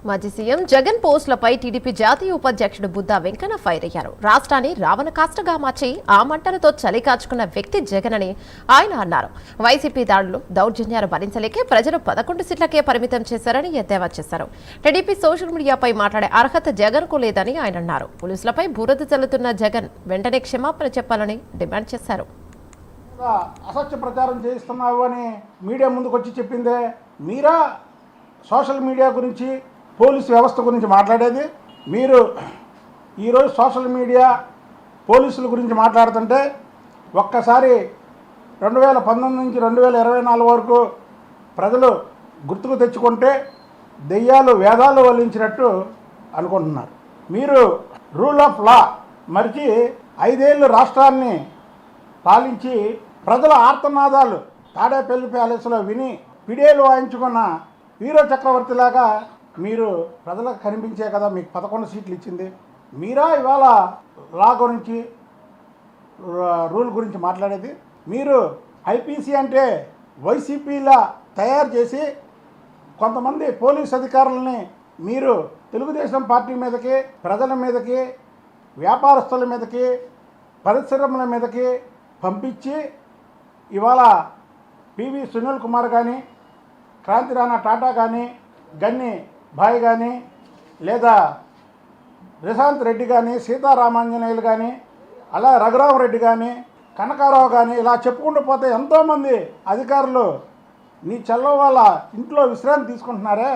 మాజీ CM Jagan పోస్టులపై TDP జాతీయ ఉపాధ్యక్షుడు బుద్దా వెంకన్న ఫైర్ అయ్యారు. రాష్ట్రాన్ని రావణ కాష్టగా మార్చి ఆ మంటలతో చలి కాచుకున్న వ్యక్తి జగన్ అని ఆయన అన్నారు. వైసీపీ దాడులు దౌర్జన్యాలు భరించలేకే ప్రజలు 11 సీట్లకే పరిమితం చేశారని ఎద్దేవా చేశారు. టీడీపీ సోషల్ మీడియాపై మాట్లాడే అర్హత జగన్ కు లేదని ఆయన అన్నారు. పోలీసులపై బురద చల్లుతున్న జగన్ వెంటనే క్షమాపణ చెప్పాలని డిమాండ్ చేశారు. అసత్య ప్రచారం చేయిస్తున్నావు అని మీడియా ముందుకు వచ్చి చెప్పిందే మీరా? సోషల్ మీడియా గురించి, పోలీసు వ్యవస్థ గురించి మాట్లాడేది మీరు. ఈరోజు సోషల్ మీడియా పోలీసుల గురించి మాట్లాడుతుంటే ఒక్కసారి 2019 నుంచి 2024 వరకు ప్రజలు గుర్తుకు తెచ్చుకుంటే దెయ్యాలు వేదాలు వల్లించినట్టు అనుకుంటున్నారు. మీరు రూల్ ఆఫ్ లా మరిచి 5 ఏళ్ళు రాష్ట్రాన్ని పాలించి ప్రజల ఆర్తనాదాలు తాడేపల్లి ప్యాలెస్లో విని పిడేలు వాయించుకున్న హీరో చక్రవర్తిలాగా మీరు ప్రజలకు కనిపించే కదా మీకు 11 సీట్లు ఇచ్చింది. మీరా ఇవాళ లా గురించి, రూల్ గురించి మాట్లాడేది? మీరు ఐపీసీ అంటే వైసీపీలా తయారు చేసి కొంతమంది పోలీస్ అధికారులని మీరు తెలుగుదేశం పార్టీ మీదకి, ప్రజల మీదకి, వ్యాపారస్తుల మీదకి, పరిశ్రమల మీదకి పంపించి ఇవాళ పివి సునీల్ కుమార్ కానీ, క్రాంతి రాణా టాటా కానీ, గన్ని భాయ్ కానీ, లేదా రిశాంత్ రెడ్డి కానీ, సీతారామాంజనేయులు కానీ, అలా రఘురామరెడ్డి కానీ, కనకారావు కానీ, ఇలా చెప్పుకుంటూ పోతే ఎంతోమంది అధికారులు నీ చెల్ల వాళ్ళ ఇంట్లో విశ్రాంతి తీసుకుంటున్నారే.